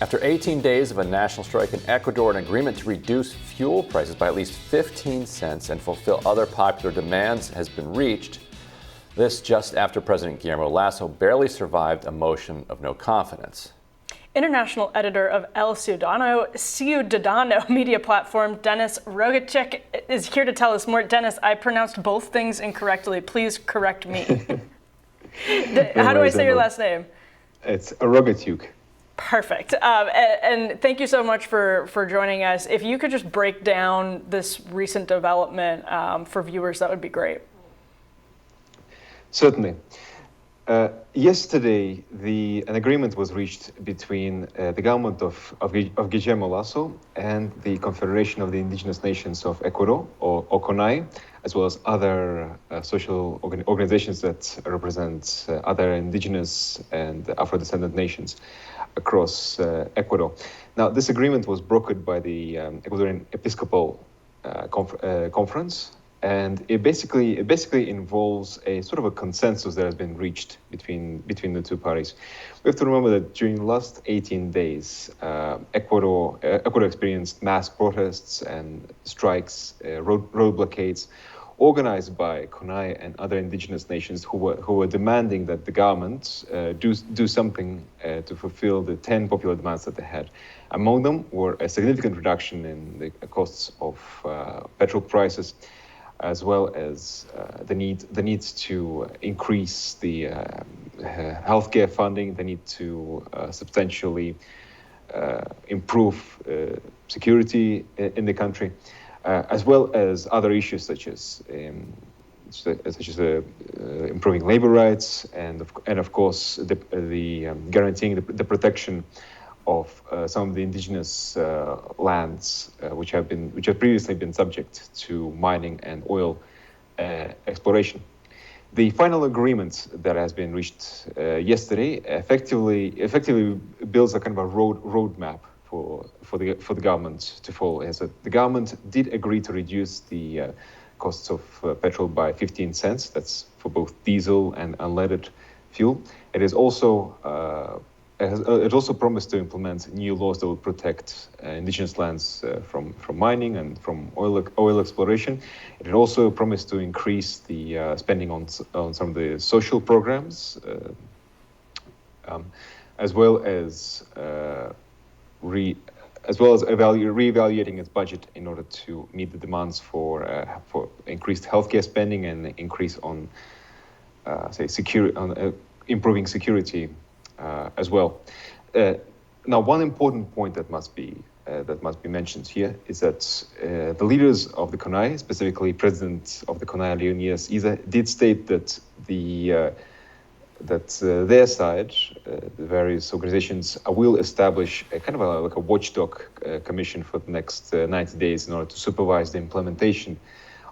After 18 days of a national strike in Ecuador, an agreement to reduce fuel prices by at least 15 cents and fulfill other popular demands has been reached. This just after President Guillermo Lasso barely survived a motion of no confidence. International editor of Ciudadano media platform, Dennis Rogatyuk, is here to tell us more. Dennis, I pronounced both things incorrectly. Please correct me. How do I say your last name? It's Rogatyuk. Perfect. And thank you so much for joining us. If you could just break down this recent development for viewers, that would be great. Certainly. Yesterday, an agreement was reached between the government of Guillermo Lasso and the Confederation of the Indigenous Nations of Ecuador, or CONAI, as well as other social organizations that represent other indigenous and Afro-descendant nations across Ecuador. Now, this agreement was brokered by the Ecuadorian Episcopal Conference, and it basically involves a sort of a consensus that has been reached between the two parties. We have to remember that during the last 18 days, Ecuador experienced mass protests and strikes, road blockades, organized by CONAI and other indigenous nations who were demanding that the government do something to fulfill the 10 popular demands that they had. Among them were a significant reduction in the costs of petrol prices, as well as the need to increase the healthcare funding, the need to substantially improve security in the country, as well as other issues such as improving labor rights and of course the guaranteeing the protection of some of the indigenous lands which have previously been subject to mining and oil exploration. The final agreement that has been reached yesterday effectively builds a kind of a roadmap for the government to follow. And so the government did agree to reduce the costs of petrol by 15 cents. That's for both diesel and unleaded fuel. It also promised to implement new laws that will protect indigenous lands from mining and from oil exploration. It also promised to increase the spending on some of the social programs, as well as reevaluating its budget in order to meet the demands for increased healthcare spending and increase on improving security as well. Now, one important point that must be mentioned here is that the leaders of the CONAI, specifically President of the CONAI, Leonidas Iza, did state that their side, the various organizations, will establish a kind of like a watchdog commission for the next 90 days in order to supervise the implementation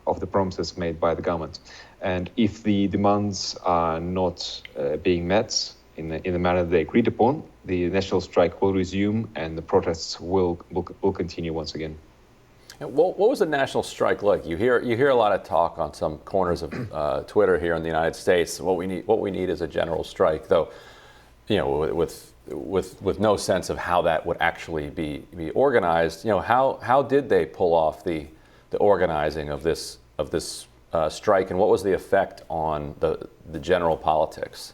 of the promises made by the government. And if the demands are not being met in the manner they agreed upon, the national strike will resume and the protests will continue once again. What was the national strike like? You hear a lot of talk on some corners of Twitter here in the United States. What we need is a general strike, though, with no sense of how that would actually be organized. How did they pull off the organizing of this strike, and what was the effect on the general politics?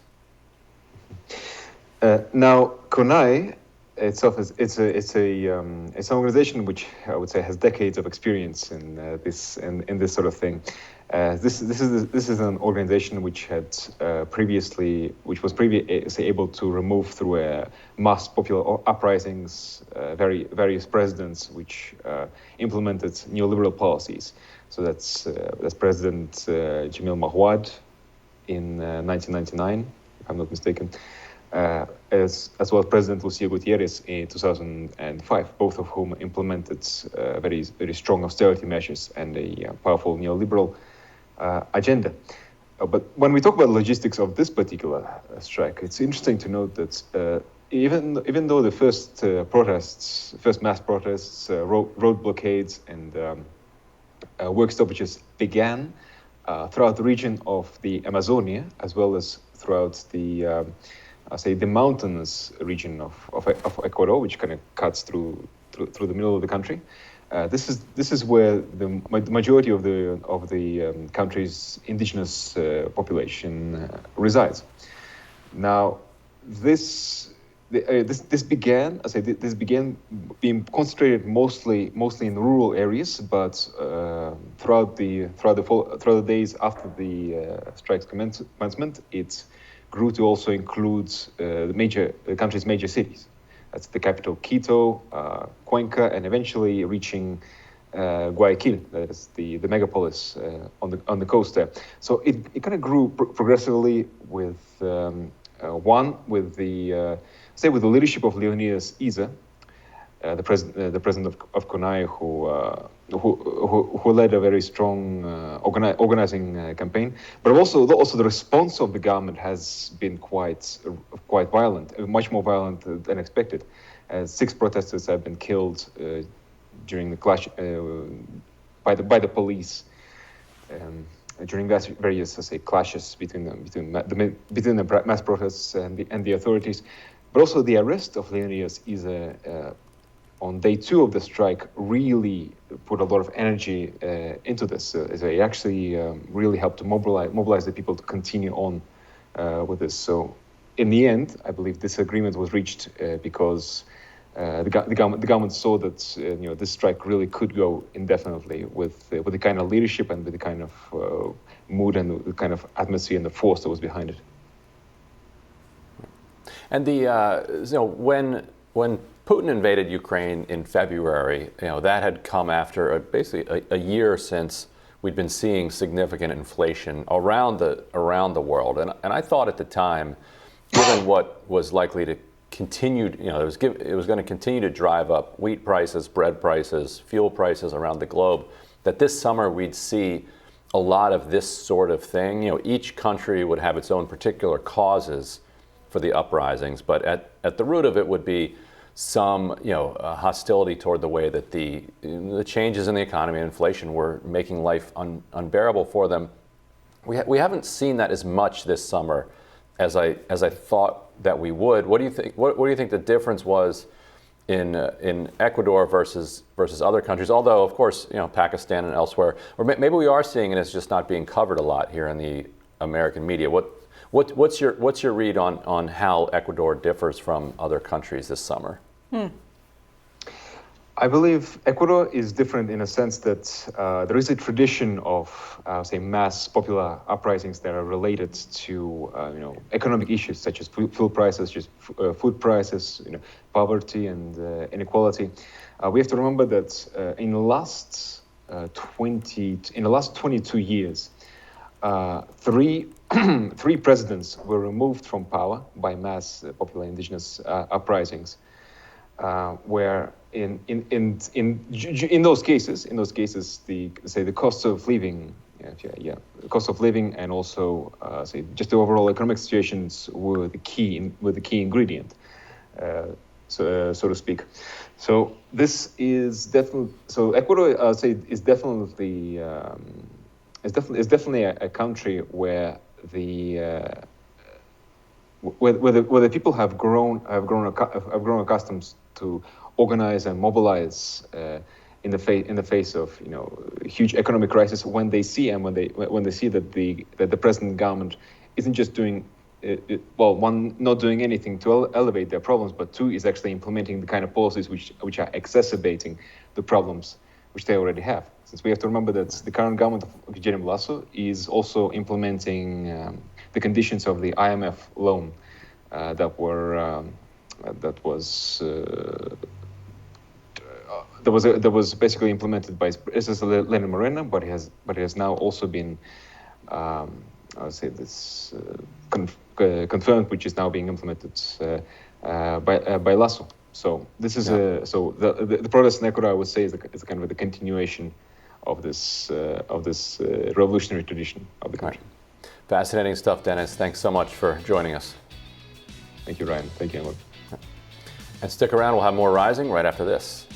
Now, CONAI itself it's an organization which I would say has decades of experience in this sort of thing. This is an organization which was previously able to remove through mass popular uprisings various presidents which implemented neoliberal policies. So that's President Jamil Mahuad in 1999, if I'm not mistaken. As well as President Lucio Gutierrez in 2005, both of whom implemented very strong austerity measures and a powerful neoliberal agenda. But when we talk about logistics of this particular strike, it's interesting to note that even though the first mass protests, road blockades, and work stoppages began throughout the region of the Amazonia, as well as throughout the the mountainous region of Ecuador, which kind of cuts through the middle of the country. This is where the majority of the country's indigenous population resides. Now, this began being concentrated mostly in rural areas, but throughout the days after the strike's commencement, it grew to also include the country's major cities. That's the capital Quito, Cuenca, and eventually reaching Guayaquil, that is the megapolis on the coast there. So it kind of grew progressively with with the leadership of Leonidas Iza, the president of CONAIE, who led a very strong organizing campaign. But also the response of the government has been quite violent, much more violent than expected. 6 protesters have been killed during the clash by the police. During various clashes between the mass protests and the authorities, but also the arrest of Leonidas Iza on day 2 of the strike really put a lot of energy into this. It actually really helped to mobilize the people to continue on with this. So in the end, I believe this agreement was reached because the government saw that this strike really could go indefinitely with the kind of leadership and with the kind of mood and the kind of atmosphere and the force that was behind it. And when Putin invaded Ukraine in February, that had come after basically a year since we'd been seeing significant inflation around the world, and I thought at the time, given what was likely to continue, it was going to continue to drive up wheat prices, bread prices, fuel prices around the globe, that this summer we'd see a lot of this sort of thing. Each country would have its own particular causes for the uprisings, but at the root of it would be some hostility toward the way that the changes in the economy and inflation were making life unbearable for them. We haven't seen that as much this summer as I thought that we would. What do you think? What do you think the difference was in Ecuador versus other countries? Although, of course, Pakistan and elsewhere, or maybe we are seeing it as just not being covered a lot here in the American media. What's your read on how Ecuador differs from other countries this summer? I believe Ecuador is different in a sense that there is a tradition of, mass popular uprisings that are related to, economic issues such as fuel prices, just food prices, poverty and inequality. We have to remember that in the last 22 years, three presidents were removed from power by mass popular indigenous uprisings. Where in those cases, the cost of living, the cost of living, and also just the overall economic situations were the key ingredient, so to speak. So this is definitely Ecuador. Is definitely a country where the people have grown accustomed to organize and mobilize in the face of huge economic crisis when they see that the present government isn't just doing one, not doing anything to elevate their problems, but 2, is actually implementing the kind of policies which are exacerbating the problems which they already have. Since we have to remember that the current government of Guillermo Lasso is also implementing the conditions of the IMF loan that was basically implemented by President Lenin Moreno, but it has now also been confirmed, which is now being implemented by Lasso. So this is the protest in Ecuador, I would say, is kind of the continuation of this revolutionary tradition of the country. Right. Fascinating stuff, Dennis. Thanks so much for joining us. Thank you, Ryan. Thank you, Emily. And stick around. We'll have more Rising right after this.